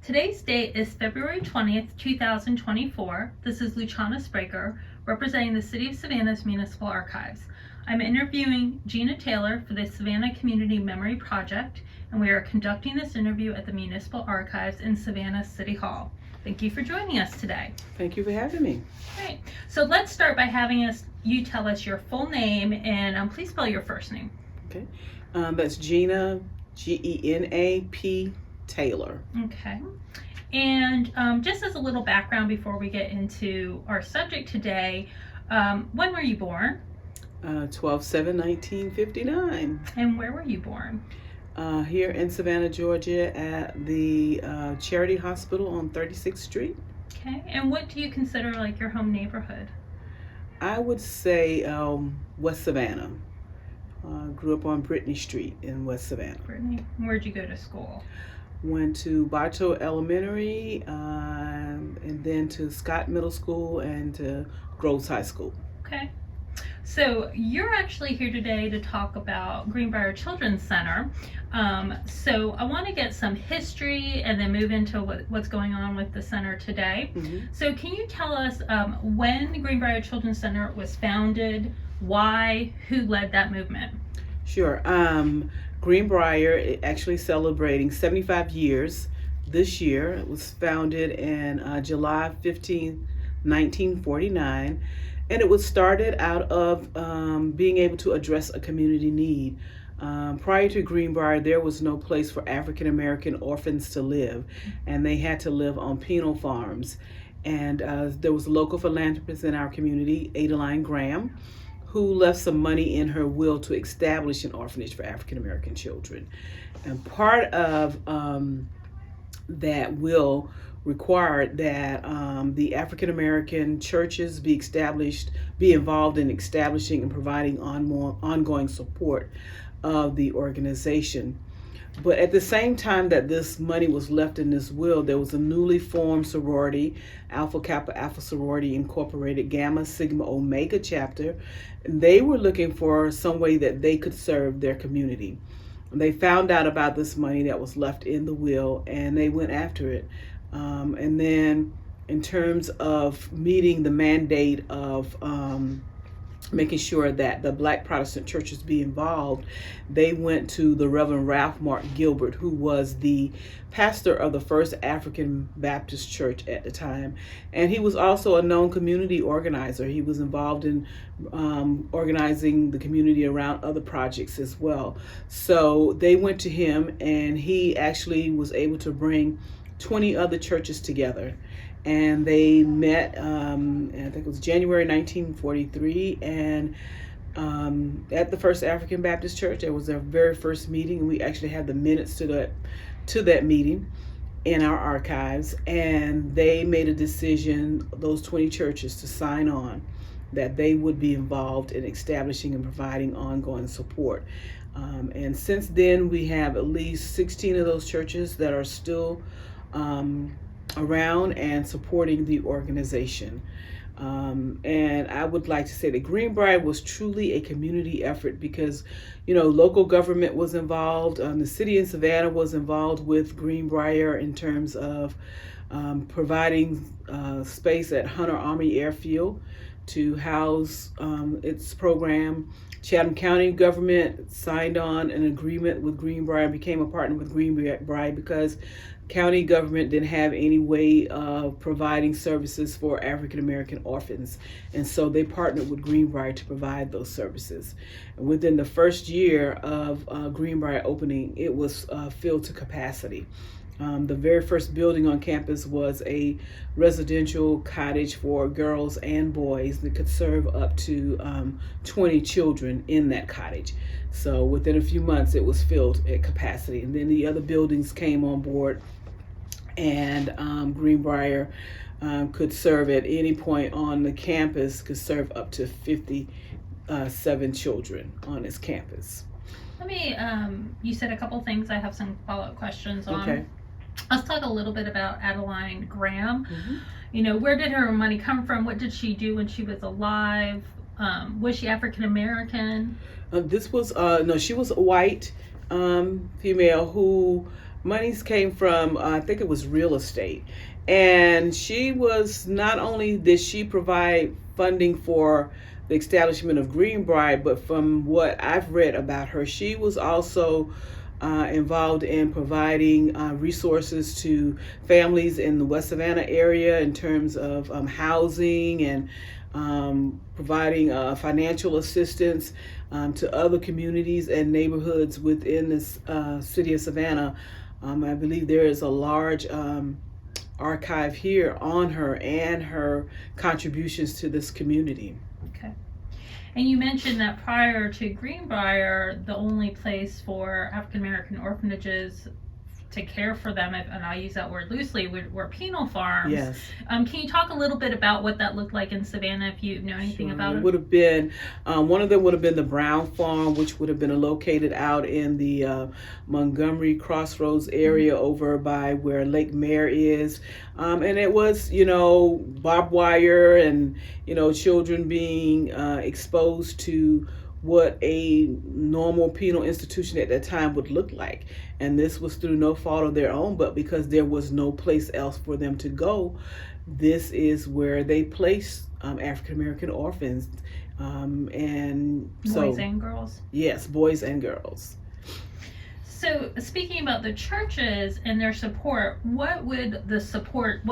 Today's date is February 20th, 2024. This is Luciana Spraker, representing the City of Savannah's Municipal Archives. I'm interviewing Gena Taylor for the Savannah Community Memory Project, and we are conducting this interview at the Municipal Archives in Savannah City Hall. Thank you for joining us today. Thank you for having me. Great. So let's start by having you tell us your full name and please spell your first name. Okay. That's Gena, G-E-N-A-P Taylor. Okay. And just as a little background before we get into our subject today, when were you born? 12/7/1959. And where were you born? Here in Savannah, Georgia at the Charity Hospital on 36th Street. Okay. And what do you consider like your home neighborhood? I would say West Savannah. Grew up on Brittany Street in West Savannah. Brittany. Where'd you go to school? Went to Bartow Elementary and then to Scott Middle School and to Groves High School. Okay. So you're actually here today to talk about Greenbrier Children's Center. So I want to get some history and then move into what's going on with the center today. Mm-hmm. So can you tell us when Greenbrier Children's Center was founded, why, who led that movement? Sure. Greenbrier actually celebrating 75 years this year. It was founded in July 15th, 1949, and it was started out of being able to address a community need. Prior to Greenbrier, there was no place for African American orphans to live, and they had to live on penal farms. And there was a local philanthropist in our community, Adaline Graham, who left some money in her will to establish an orphanage for African American children. And part of that will required that the African American churches be involved in establishing and providing ongoing support of the organization. But at the same time that this money was left in this will, there was a newly formed sorority, Alpha Kappa Alpha Sorority Incorporated, Gamma Sigma Omega chapter. And they were looking for some way that they could serve their community. They found out about this money that was left in the will, and they went after it. And then in terms of meeting the mandate of making sure that the Black Protestant churches be involved, they went to the Reverend Ralph Mark Gilbert, who was the pastor of the First African Baptist Church at the time. And he was also a known community organizer. He was involved in organizing the community around other projects as well. So they went to him, and he actually was able to bring 20 other churches together. And they met, I think it was January 1943, and at the First African Baptist Church. It was their very first meeting, and we actually have the minutes to that meeting in our archives. And they made a decision, those 20 churches, to sign on that they would be involved in establishing and providing ongoing support. And since then, we have at least 16 of those churches that are still around and supporting the organization. And I would like to say that Greenbrier was truly a community effort because, local government was involved. The city of Savannah was involved with Greenbrier in terms of providing space at Hunter Army Airfield to house its program. Chatham County government signed on an agreement with Greenbrier and became a partner with Greenbrier because county government didn't have any way of providing services for African American orphans. And so they partnered with Greenbrier to provide those services. And within the first year of Greenbrier opening, it was filled to capacity. The very first building on campus was a residential cottage for girls and boys that could serve up to 20 children in that cottage. So within a few months, it was filled at capacity. And then the other buildings came on board, and Greenbrier could serve at any point on the campus, could serve up to 57 children on its campus. Let me, you said a couple things I have some follow-up questions on. Okay. Let's talk a little bit about Adaline Graham. Mm-hmm. Where did her money come from? What did she do when she was alive? Was she African American? She was a white female who Monies came from, I think it was real estate. And she was, not only did she provide funding for the establishment of Greenbrier, but from what I've read about her, she was also involved in providing resources to families in the West Savannah area in terms of housing and providing financial assistance to other communities and neighborhoods within this city of Savannah. I believe there is a large archive here on her and her contributions to this community. Okay. And you mentioned that prior to Greenbrier, the only place for African American orphanages to care for them, and I use that word loosely, were penal farms. Yes. Can you talk a little bit about what that looked like in Savannah, if you know anything about it? It would have been, one of them would have been the Brown Farm, which would have been located out in the Montgomery Crossroads area over by where Lake Mare is. And it was, barbed wire and, children being exposed to what a normal penal institution at that time would look like. And this was through no fault of their own, but because there was no place else for them to go, this is where they placed African American orphans. Boys and girls? Yes, boys and girls. So speaking about the churches and their support, what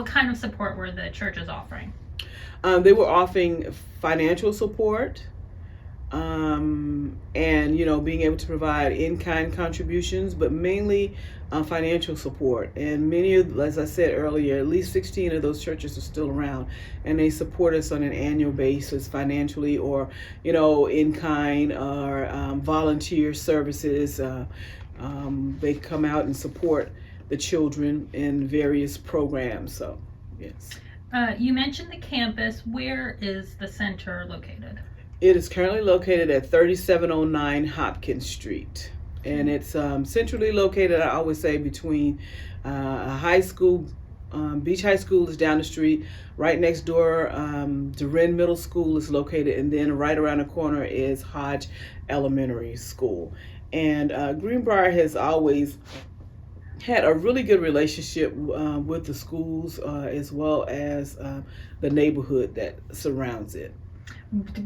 kind of support were the churches offering? They were offering financial support, and being able to provide in-kind contributions, but mainly financial support. And many of, as I said earlier, at least 16 of those churches are still around, and they support us on an annual basis financially, or in kind, or volunteer services. They come out and support the children in various programs. So yes. You mentioned the campus. Where is the center located? It is currently located at 3709 Hopkins Street, and it's centrally located, I always say, between a high school. Beach High School is down the street. Right next door, Durin Middle School is located, and then right around the corner is Hodge Elementary School. And Greenbrier has always had a really good relationship with the schools, as well as the neighborhood that surrounds it.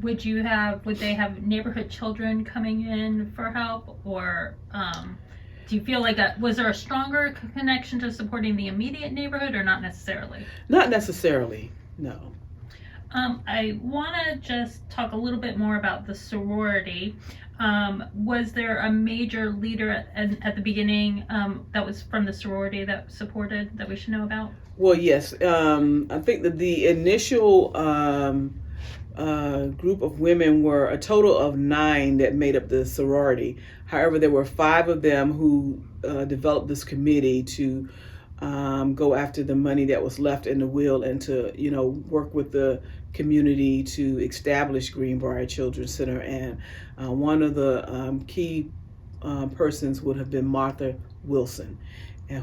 Would they have neighborhood children coming in for help, or do you feel like was there a stronger connection to supporting the immediate neighborhood, or not necessarily? Not necessarily, no. I want to just talk a little bit more about the sorority. Was there a major leader at the beginning that was from the sorority that we should know about? Well, yes. I think that the initial group of women were a total of 9 that made up the sorority. However, there were 5 of them who developed this committee to go after the money that was left in the will, and to work with the community to establish Greenbrier Children's Center. And one of the key persons would have been Martha Wilson,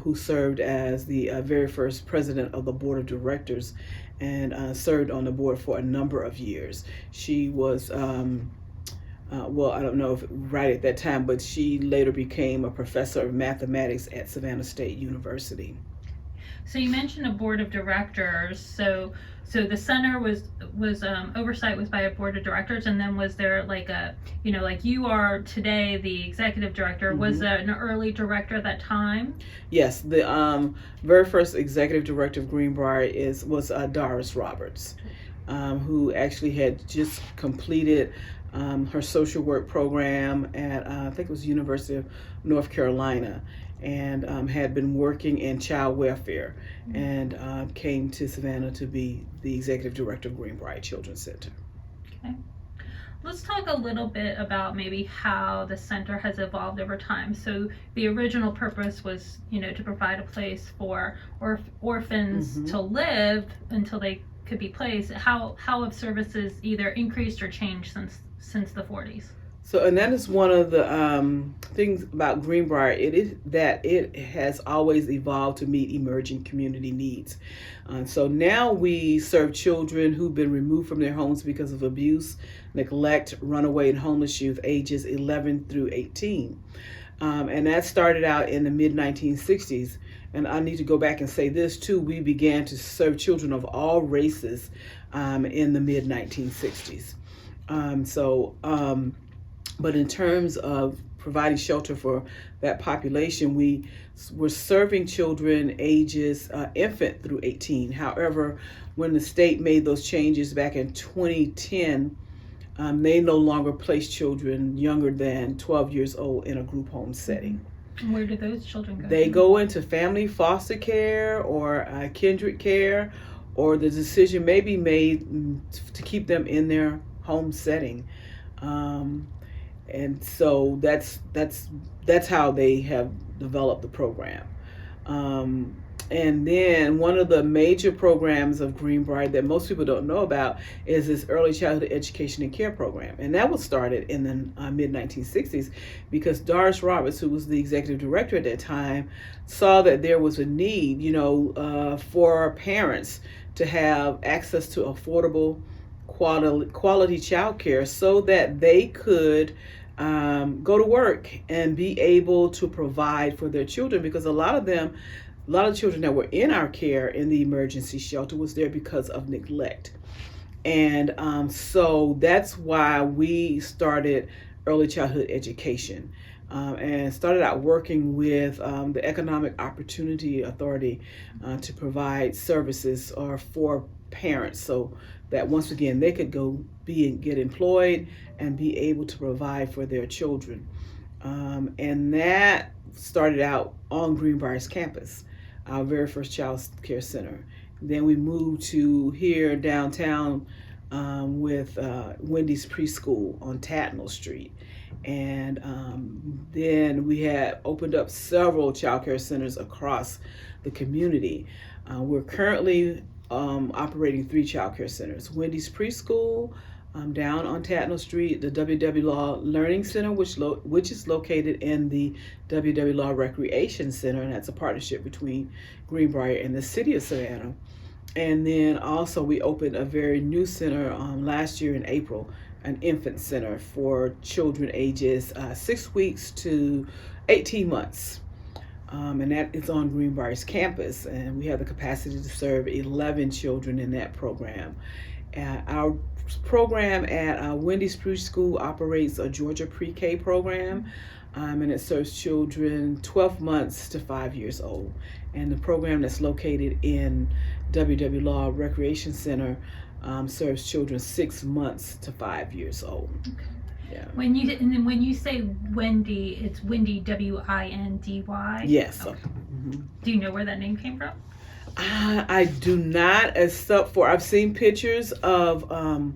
who served as the very first president of the board of directors, and served on the board for a number of years. She was, well, I don't know if right at that time, but she later became a professor of mathematics at Savannah State University. So you mentioned a board of directors. So the center was oversight was by a board of directors, and then was there like like you are today the executive director? Mm-hmm. Was there an early director at that time? Yes, the very first executive director of Greenbrier was Doris Roberts, who actually had just completed her social work program at I think it was University of North Carolina, and had been working in child welfare, and came to Savannah to be the executive director of Greenbrier Children's Center. Okay. Let's talk a little bit about maybe how the center has evolved over time. So the original purpose was, to provide a place for orphans mm-hmm. to live until they could be placed. How have services either increased or changed since the 40s? So, and that is one of the things about Greenbrier. It is that it has always evolved to meet emerging community needs. So now we serve children who've been removed from their homes because of abuse, neglect, runaway, and homeless youth, ages 11 through 18. And that started out in the mid 1960s. And I need to go back and say this too. We began to serve children of all races in the mid 1960s. But in terms of providing shelter for that population, we were serving children ages infant through 18. However, when the state made those changes back in 2010, they no longer place children younger than 12 years old in a group home setting. Where do those children go? They go into family foster care or kindred care, or the decision may be made to keep them in their home setting. And so that's how they have developed the program. And then one of the major programs of Greenbrier that most people don't know about is this early childhood education and care program. And that was started in the mid 1960s because Doris Roberts, who was the executive director at that time, saw that there was a need, for parents to have access to affordable quality child care so that they could go to work and be able to provide for their children, because a lot of children that were in our care in the emergency shelter was there because of neglect. And so that's why we started early childhood education and started out working with the Economic Opportunity Authority to provide services for parents, so that once again they could go get employed and be able to provide for their children. And that started out on Greenbrier's campus, our very first child care center. Then we moved to here downtown with Wendy's Preschool on Tatnall Street. And then we had opened up several child care centers across the community. We're currently operating 3 child care centers: Wendy's Preschool down on Tatnall Street, the W.W. Law Learning Center, which is located in the W.W. Law Recreation Center, and that's a partnership between Greenbrier and the city of Savannah. And then also we opened a very new center last year in April, an infant center for children ages 6 weeks to 18 months. And that is on Greenbrier's campus, and we have the capacity to serve 11 children in that program. Our program at Wendy's Preschool operates a Georgia pre-K program, and it serves children 12 months to 5 years old. And the program that's located in W.W. Law Recreation Center serves children 6 months to 5 years old. Okay. Yeah. When you say Wendy, it's Wendy, W-I-N-D-Y? Yes. Okay. Mm-hmm. Do you know where that name came from? I do not, except for I've seen pictures of, and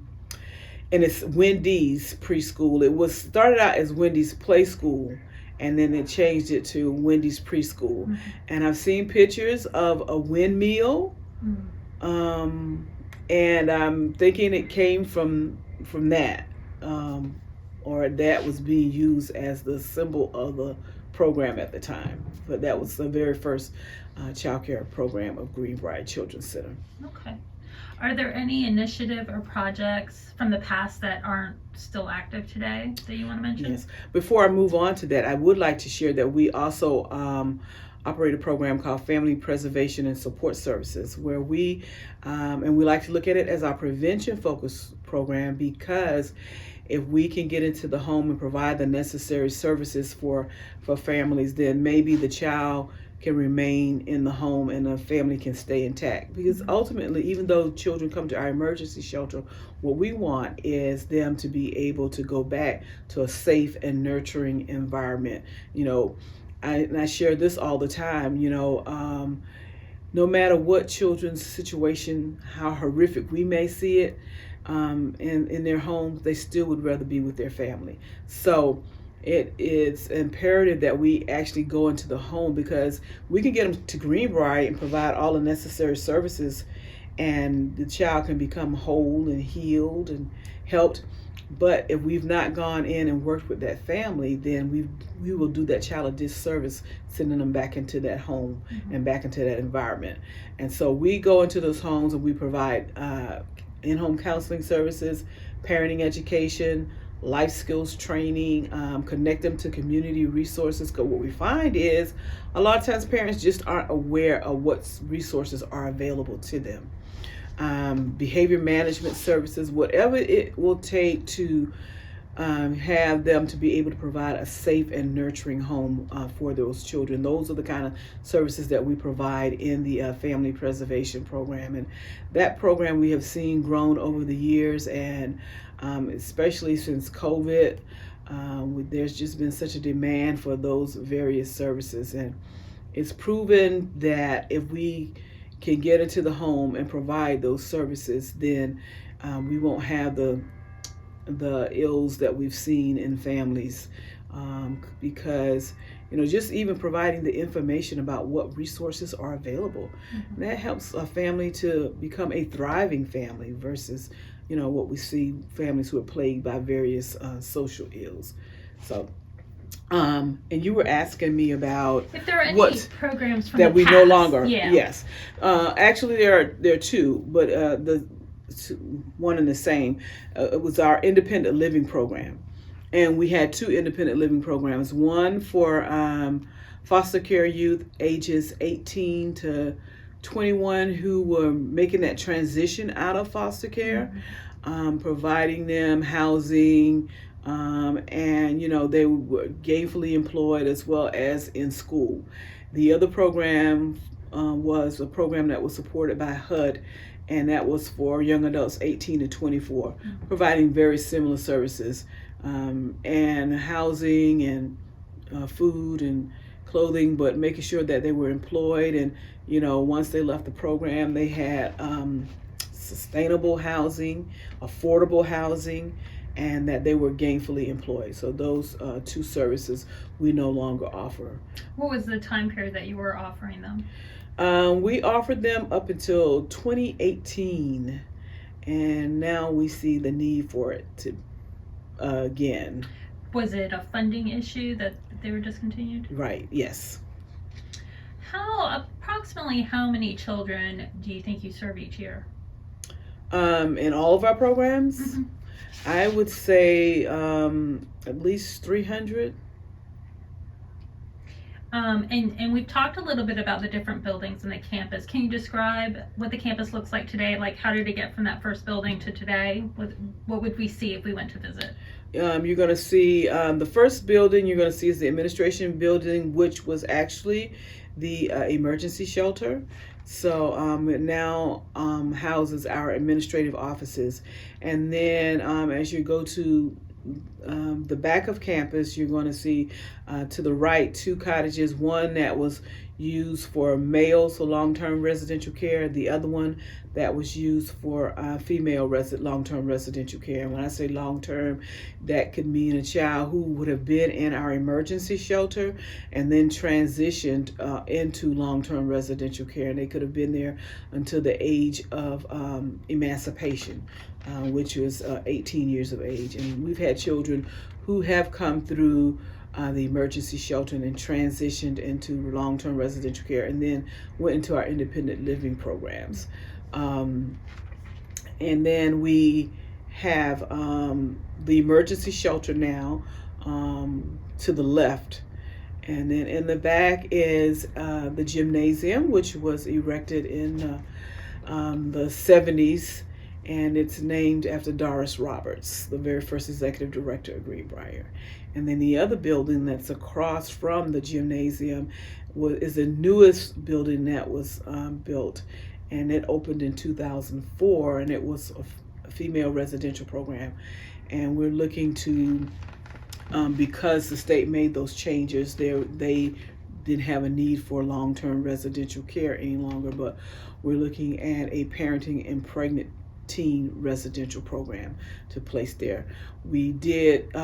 it's Wendy's Preschool. It was started out as Wendy's Play School, and then they changed it to Wendy's Preschool. Mm-hmm. And I've seen pictures of a windmill, and I'm thinking it came from that. Or that was being used as the symbol of the program at the time. But that was the very first child care program of Greenbrier Children's Center. Okay. Are there any initiative or projects from the past that aren't still active today that you want to mention? Yes. Before I move on to that, I would like to share that we also operate a program called Family Preservation and Support Services, where we like to look at it as our prevention focused program, because if we can get into the home and provide the necessary services for families, then maybe the child can remain in the home and the family can stay intact. Because ultimately, even though children come to our emergency shelter, what we want is them to be able to go back to a safe and nurturing environment. I share this all the time, no matter what children's situation, how horrific we may see it, in their homes, they still would rather be with their family. So it is imperative that we actually go into the home, because we can get them to Greenbrier and provide all the necessary services, and the child can become whole and healed and helped. But if we've not gone in and worked with that family, then we will do that child a disservice, sending them back into that home and back into that environment. And so we go into those homes and we provide in-home counseling services, parenting education, life skills training, connect them to community resources. Because what we find is a lot of times parents just aren't aware of what resources are available to them. Behavior management services, whatever it will take to have them to be able to provide a safe and nurturing home for those children. Those are the kind of services that we provide in the family preservation program. And that program we have seen grown over the years, and especially since COVID, there's just been such a demand for those various services. And it's proven that if we can get into the home and provide those services, then we won't have the ills that we've seen in families, because just even providing the information about what resources are available, that helps a family to become a thriving family versus what we see families who are plagued by various social ills. So and you were asking me about if there are any programs from that the we past. no longer. Yeah. Yes, actually there are two, but the one and the same. It was our independent living program, and we had two independent living programs. One for foster care youth ages 18 to 21 who were making that transition out of foster care, providing them housing, and they were gainfully employed as well as in school. The other program was a program that was supported by HUD, and that was for young adults 18 to 24, providing very similar services, and housing and food and clothing, but making sure that they were employed. And once they left the program, they had sustainable housing, affordable housing, and that they were gainfully employed. So those two services we no longer offer. What was the time period that you were offering them? We offered them up until 2018, and now we see the need for it to again. Was it a funding issue that they were discontinued? Right, yes. Approximately how many children do you think you serve each year? In all of our programs, I would say at least 300. And we've talked a little bit about the different buildings in the campus. Can you describe what the campus looks like today? Like, how did it get from that first building to today? What would we see if we went to visit? You're going to see the first building you're going to see is the administration building, which was actually the emergency shelter. So it now houses our administrative offices. And then as you go to the back of campus, you're going to see to the right two cottages, one that was used for males for long-term residential care, the other one that was used for female long-term residential care. And when I say long-term, that could mean a child who would have been in our emergency shelter and then transitioned into long-term residential care, and they could have been there until the age of emancipation, which was 18 years of age. And we've had children who have come through the emergency shelter and then transitioned into long-term residential care and then went into our independent living programs. And then we have the emergency shelter now to the left. And then in the back is the gymnasium, which was erected in the 70s. And it's named after Doris Roberts, the very first executive director of Greenbrier. And then the other building that's across from the gymnasium is the newest building that was built, and it opened in 2004, and it was a female residential program. And we're looking to, because the state made those changes, they didn't have a need for long-term residential care any longer, but we're looking at a parenting and pregnant teen residential program to place there. We did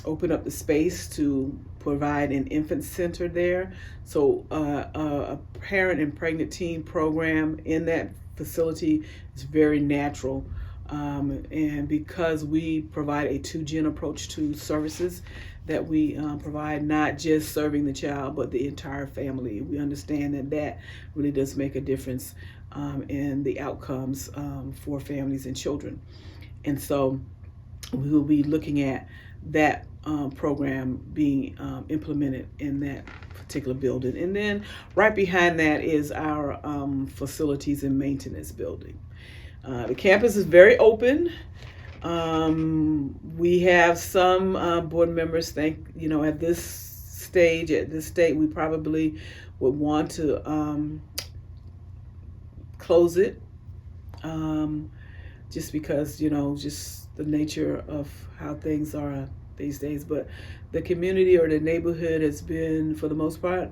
open up the space to provide an infant center there. So a parent and pregnant teen program in that facility is very natural. And because we provide a 2-gen approach to services that we provide, not just serving the child, but the entire family, we understand that really does make a difference in the outcomes for families and children. And so we will be looking at that program being implemented in that particular building. And then right behind that is our facilities and maintenance building. The campus is very open. We have some board members think, at this state, we probably would want to close it, just because, just the nature of how things are these days. But the community or the neighborhood has been, for the most part,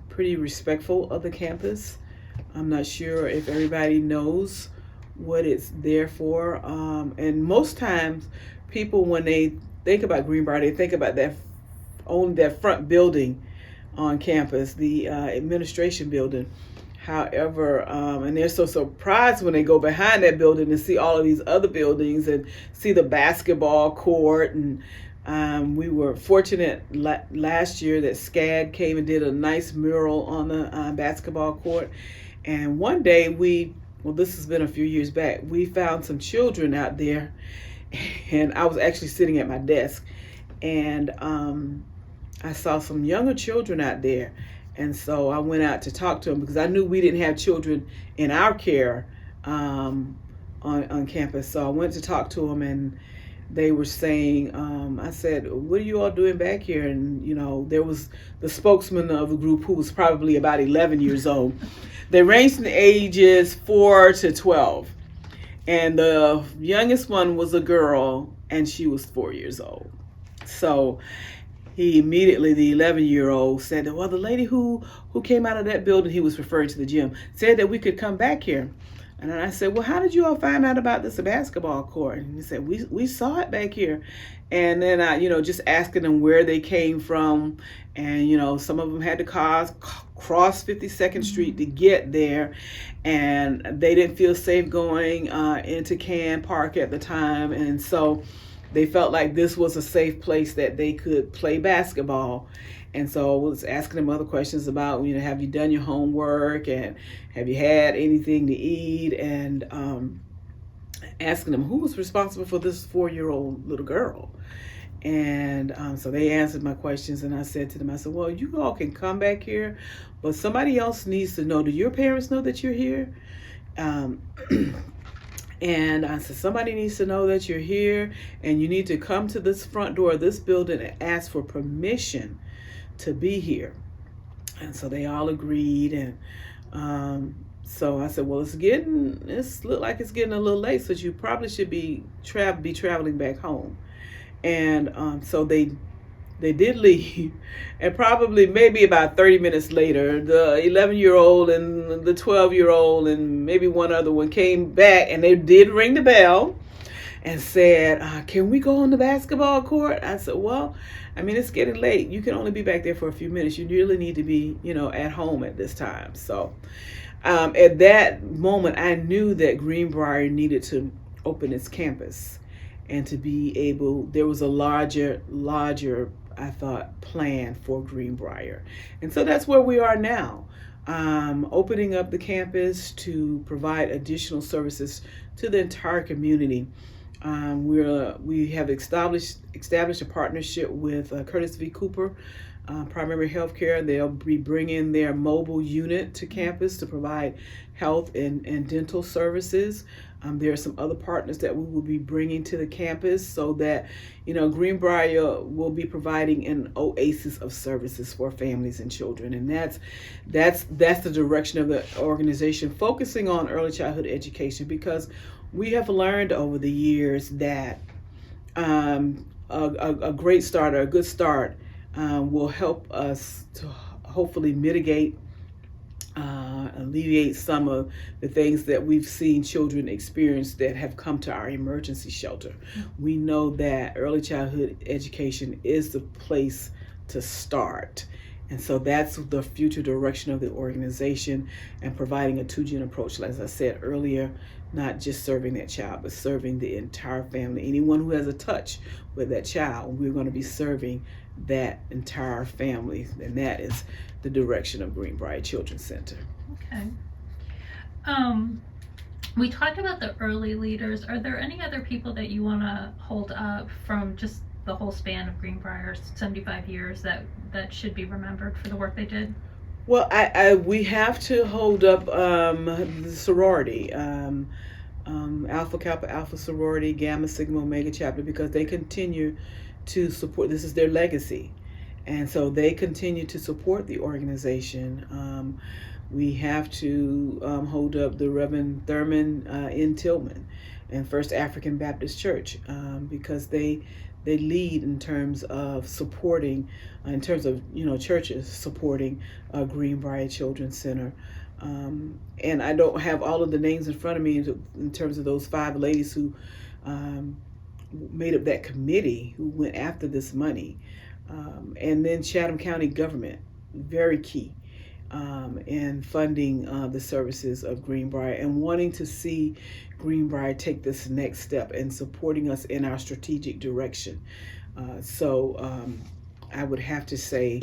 pretty respectful of the campus. I'm not sure if everybody knows what it's there for. And most times people, when they think about Greenbrier, they think about that front building on campus, the administration building. However, and they're so surprised when they go behind that building and see all of these other buildings and see the basketball court. And we were fortunate last year that SCAD came and did a nice mural on the basketball court. And one day this has been a few years back, we found some children out there, and I was actually sitting at my desk, and I saw some younger children out there. And so I went out to talk to them because I knew we didn't have children in our care on campus. So I went to talk to them, and they were saying, I said, "What are you all doing back here?" And there was the spokesman of the group who was probably about 11 years old. They ranged in the ages 4 to 12. And the youngest one was a girl, and she was 4 years old. So he immediately, the 11-year-old, said that, well, the lady who came out of that building, he was referring to the gym, said that we could come back here. And I said, well, how did you all find out about this basketball court? And he said, we saw it back here. And then I, just asking them where they came from. And, some of them had to cross 52nd Street to get there. And they didn't feel safe going into Can Park at the time. And so they felt like this was a safe place that they could play basketball. And so I was asking them other questions about, have you done your homework, and have you had anything to eat, and asking them who was responsible for this 4-year-old little girl. And so they answered my questions, and I said to them, I said, well, you all can come back here, but somebody else needs to know. Do your parents know that you're here? And I said, somebody needs to know that you're here, and you need to come to this front door of this building and ask for permission to be here. And so they all agreed. And so I said, well, it's look like it's getting a little late, so you probably should be traveling back home. And so they did leave. And probably maybe about 30 minutes later, the 11-year-old and the 12-year-old and maybe one other one came back, and they did ring the bell and said, can we go on the basketball court? I said, well, it's getting late. You can only be back there for a few minutes. You really need to be, at home at this time. So at that moment, I knew that Greenbrier needed to open its campus, and to be able, there was a larger, I thought, plan for Greenbrier. And so that's where we are now, opening up the campus to provide additional services to the entire community. We have established a partnership with Curtis V. Cooper Primary Healthcare. They'll be bringing their mobile unit to campus to provide health and dental services. There are some other partners that we will be bringing to the campus, so that Greenbrier will be providing an oasis of services for families and children. And that's the direction of the organization, focusing on early childhood education, because we have learned over the years that a great start, or a good start, will help us to hopefully mitigate, alleviate some of the things that we've seen children experience that have come to our emergency shelter. We know that early childhood education is the place to start. And so that's the future direction of the organization, and providing a 2-gen approach, as I said earlier, not just serving that child, but serving the entire family. Anyone who has a touch with that child, we're going to be serving that entire family. And that is the direction of Greenbrier Children's Center. Okay. We talked about the early leaders. Are there any other people that you want to hold up from just the whole span of Greenbrier's 75 years that should be remembered for the work they did? Well, we have to hold up the sorority, Alpha Kappa Alpha sorority, Gamma Sigma Omega chapter, because they continue to support. This is their legacy, and so they continue to support the organization. We have to hold up the Reverend Thurman N. Tillman and First African Baptist Church, because they lead in terms of supporting, in terms of churches supporting Greenbrier Children's Center. And I don't have all of the names in front of me in terms of those 5 ladies who made up that committee who went after this money. And then Chatham County government, very key in funding the services of Greenbrier and wanting to see Greenbrier take this next step and supporting us in our strategic direction. So I would have to say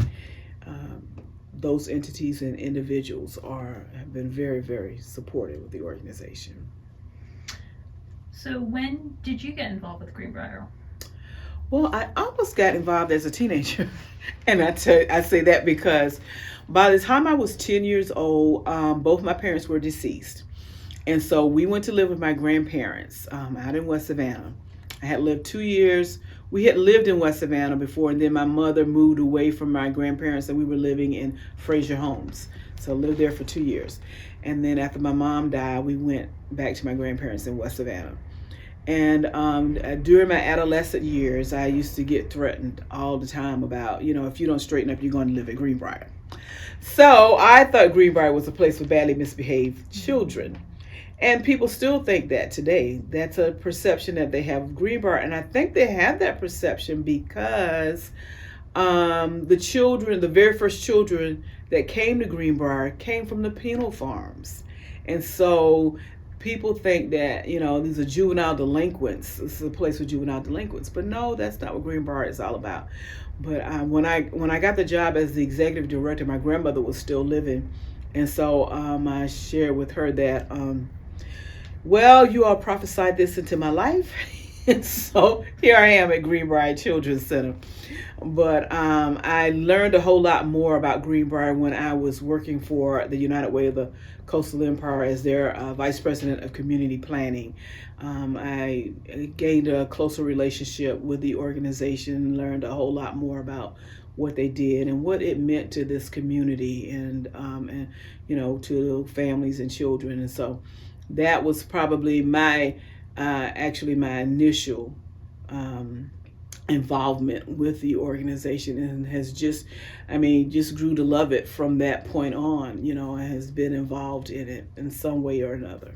those entities and individuals have been very, very supportive of the organization. So when did you get involved with Greenbrier? Well, I almost got involved as a teenager. And I say that because by the time I was 10 years old, both my parents were deceased. And so we went to live with my grandparents out in West Savannah. I had lived 2 years. We had lived in West Savannah before, and then my mother moved away from my grandparents, and we were living in Fraser Homes. So I lived there for 2 years. And then after my mom died, we went back to my grandparents in West Savannah. And during my adolescent years, I used to get threatened all the time about, if you don't straighten up, you're going to live at Greenbrier. So I thought Greenbrier was a place for badly misbehaved children. And people still think that today. That's a perception that they have of Greenbrier. And I think they have that perception because the very first children that came to Greenbrier came from the penal farms. And so people think that, these are juvenile delinquents. This is a place for juvenile delinquents. But no, that's not what Greenbrier is all about. But when I got the job as the executive director, my grandmother was still living. And so I shared with her that, well, you all prophesied this into my life. And so here I am at Greenbrier Children's Center. But I learned a whole lot more about Greenbrier when I was working for the United Way of the Coastal Empire as their vice president of community planning. I gained a closer relationship with the organization, learned a whole lot more about what they did and what it meant to this community and to families and children. And so that was probably my initial involvement with the organization, and has just grew to love it from that point on. Has been involved in it in some way or another.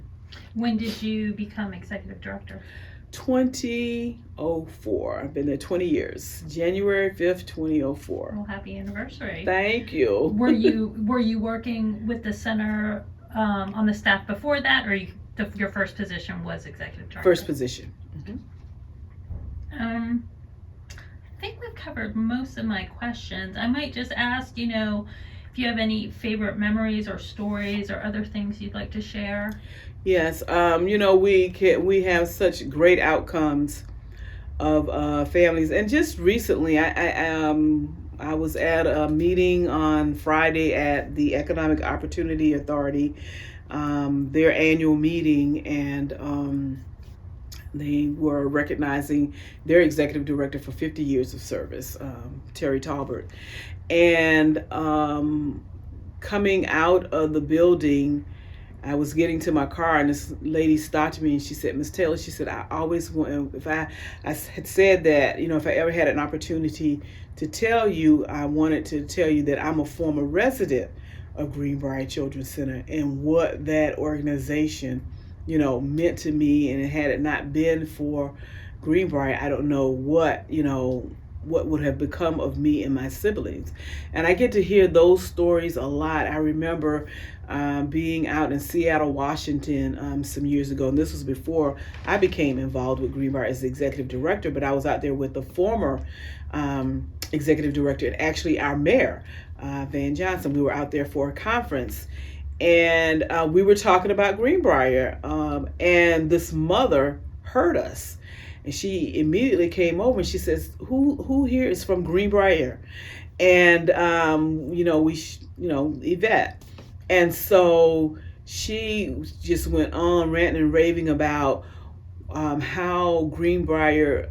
When did you become executive director? 2004. I've been there 20 years. January 5th, 2004. Well, happy anniversary. Thank you. Were you working with the center on the staff before that, or your first position was executive director? First position. Mm-hmm. I think we've covered most of my questions. I might just ask, if you have any favorite memories or stories or other things you'd like to share. Yes, we have such great outcomes of families, and just recently, I was at a meeting on Friday at the Economic Opportunity Authority, their annual meeting, and they were recognizing their executive director for 50 years of service, Terry Talbert, and coming out of the building, I was getting to my car, and this lady stopped me and she said, "Miss Taylor," she said, "I always want, I had said that, if I ever had an opportunity to tell you, I wanted to tell you that I'm a former resident of Greenbrier Children's Center and what that organization, meant to me. And had it not been for Greenbrier, I don't know what would have become of me and my siblings." And I get to hear those stories a lot. I remember being out in Seattle, Washington some years ago, and this was before I became involved with Greenbrier as the executive director, but I was out there with the former executive director and actually our mayor, Van Johnson. We were out there for a conference, and we were talking about Greenbrier, and this mother heard us, and she immediately came over and she says, "Who here is from Greenbrier?" And Yvette, and so she just went on ranting and raving about how Greenbrier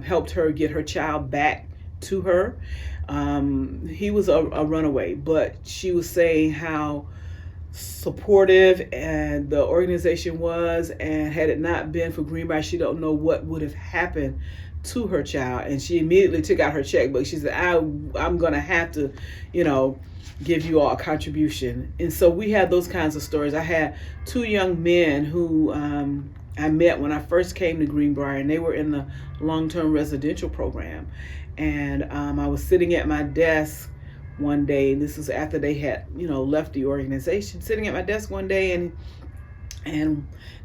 helped her get her child back to her. He was a runaway, but she was saying how supportive and the organization was, and had it not been for Greenbrier, she don't know what would have happened to her child. And she immediately took out her checkbook. She said, I'm gonna have to, give you all a contribution. And so we had those kinds of stories. I had two young men who I met when I first came to Greenbrier, and they were in the long-term residential program. And I was sitting at my desk one day. This was after they had, left the organization. Sitting at my desk one day, and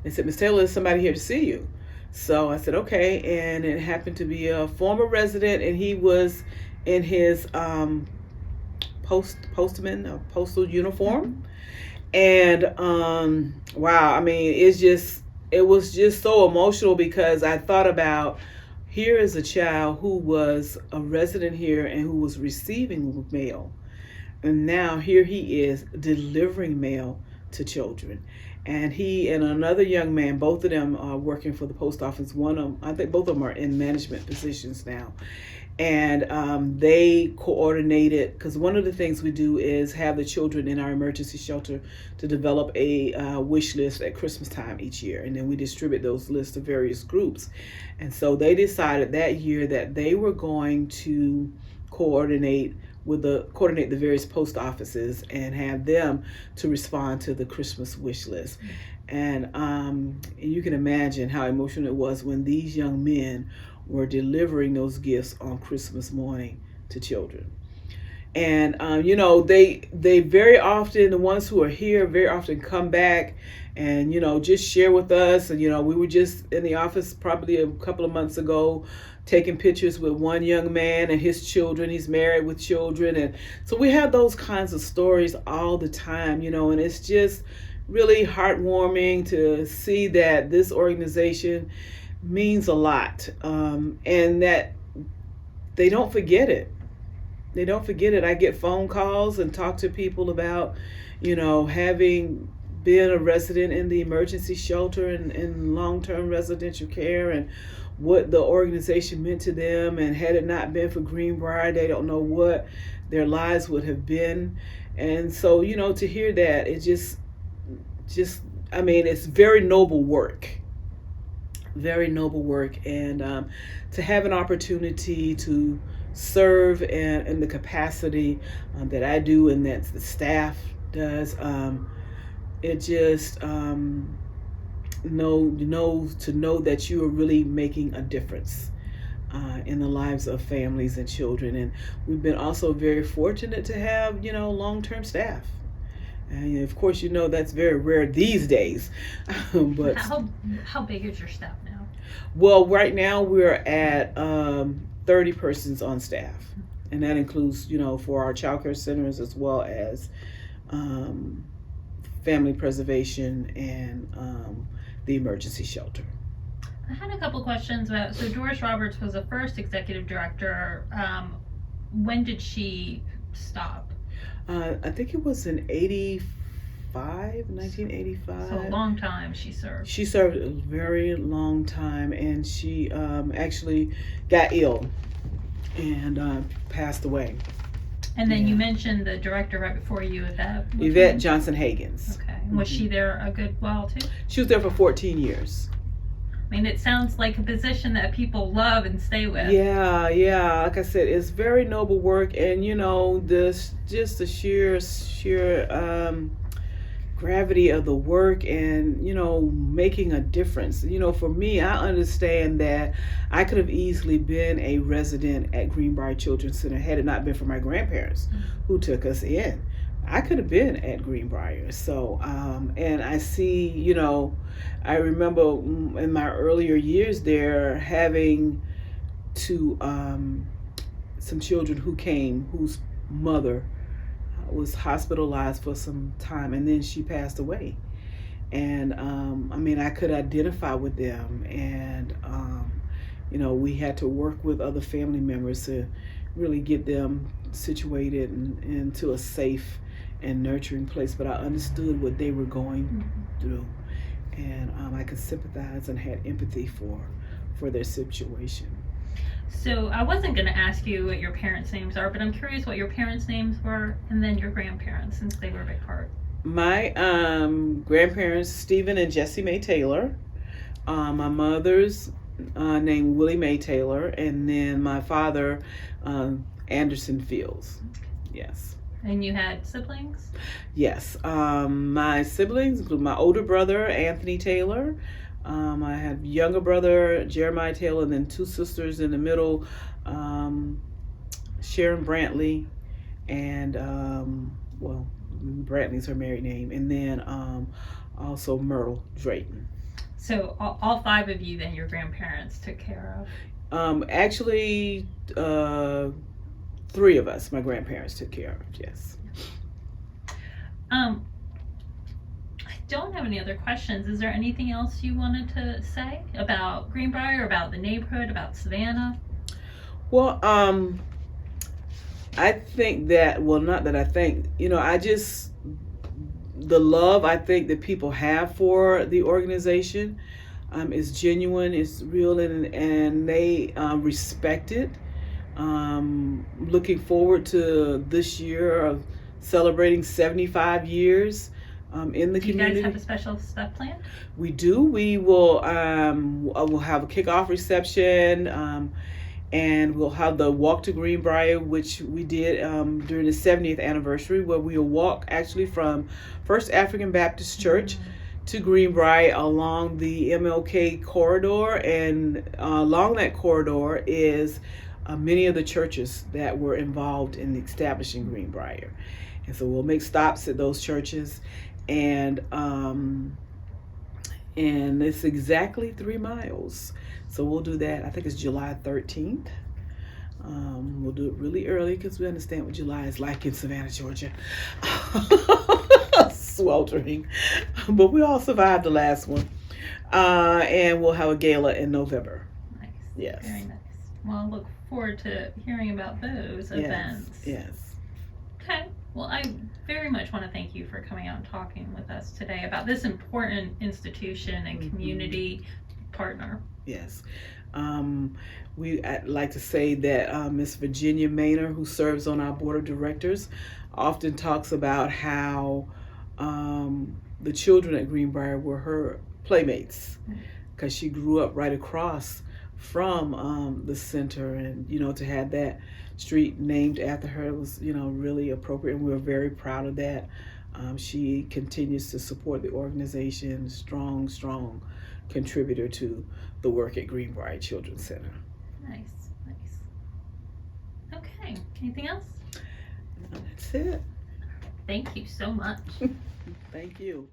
they said, "Miss Taylor, there's somebody here to see you." So I said, "Okay." And it happened to be a former resident, and he was in his postal uniform. And wow, I mean, it was just so emotional, because I thought about, here is a child who was a resident here and who was receiving mail, and now here he is delivering mail to children. And he and another young man, both of them are working for the post office. One of them, I think both of them are in management positions now. And they coordinated, because one of the things we do is have the children in our emergency shelter to develop a wish list at Christmas time each year, and then we distribute those lists to various groups. And so they decided that year that they were going to coordinate the various post offices and have them to respond to the Christmas wish list. And you can imagine how emotional it was when these young men were delivering those gifts on Christmas morning to children. And they very often, the ones who are here very often come back and just share with us. And we were just in the office probably a couple of months ago taking pictures with one young man and his children. He's married with children, and so we have those kinds of stories all the time, and it's just really heartwarming to see that this organization means a lot, and that they don't forget it. They don't forget it. I get phone calls and talk to people about, having been a resident in the emergency shelter and in long-term residential care, and what the organization meant to them. And had it not been for Greenbrier, they don't know what their lives would have been. And so, to hear that, it just, I mean, it's very noble work. Very noble work. And to have an opportunity to serve in the capacity that I do and that the staff does, it just to know that you are really making a difference in the lives of families and children. And we've been also very fortunate to have long-term staff. And of course, that's very rare these days. But how big is your staff now? Well, right now we're at 30 persons on staff, and that includes for our child care centers as well as family preservation and the emergency shelter. I had a couple questions about, so Doris Roberts was the first executive director. When did she stop? I think it was in 1985. So a long time she served. She served a very long time, and she actually got ill and passed away. And then you mentioned the director right before you, Yvette Johnson-Hagens. Okay. Was she there a good while too? She was there for 14 years. I mean, it sounds like a position that people love and stay with. Yeah. Like I said, it's very noble work, and this just the sheer gravity of the work, and making a difference. For me, I understand that I could have easily been a resident at Greenbrier Children's Center had it not been for my grandparents who took us in. I could have been at Greenbrier. So and I see, I remember in my earlier years there having to some children who came whose mother was hospitalized for some time, and then she passed away. And I could identify with them, and we had to work with other family members to really get them situated and into a safe and nurturing place. But I understood what they were going through, and I could sympathize and had empathy for their situation. So I wasn't going to ask you what your parents' names are, but I'm curious what your parents' names were, and then your grandparents, since they were a big part. My grandparents, Stephen and Jessie Mae Taylor. My mother's named Willie Mae Taylor, and then my father, Anderson Fields. Yes. And you had siblings? Yes. My siblings include my older brother, Anthony Taylor. I have younger brother, Jeremiah Taylor, and then two sisters in the middle, Sharon Brantley, and Brantley's her married name, and then also Myrtle Drayton. So all five of you, then, your grandparents took care of? Actually, three of us, my grandparents took care of, yes. I don't have any other questions. Is there anything else you wanted to say about Greenbrier, about the neighborhood, about Savannah? Well, I think that, not that I think, the love I think that people have for the organization is genuine, it's real, and they respect it. Looking forward to this year of celebrating 75 years in the community. Do you guys have a special stuff planned? We do. We will we'll have a kickoff reception, and we'll have the Walk to Greenbrier, which we did during the 70th anniversary, where we'll walk actually from First African Baptist Church to Greenbrier along the MLK corridor, and along that corridor is many of the churches that were involved in establishing Greenbrier. And so we'll make stops at those churches, and it's exactly 3 miles. So we'll do that. I think it's July 13th. We'll do it really early because we understand what July is like in Savannah, Georgia. Sweltering. But we all survived the last one. And we'll have a gala in November. Nice. Yes. Very nice. Well, I look forward to hearing about those events. Yes. Okay. Well, I very much want to thank you for coming out and talking with us today about this important institution and community partner. Yes. I'd like to say that Miss Virginia Maynor, who serves on our board of directors, often talks about how the children at Greenbrier were her playmates, because she grew up right across from the center, and to have that street named after her was really appropriate, and we were very proud of that. She continues to support the organization, strong contributor to the work at Greenbrier Children's Center. Nice. Okay, anything else? No, that's it. Thank you so much. Thank you.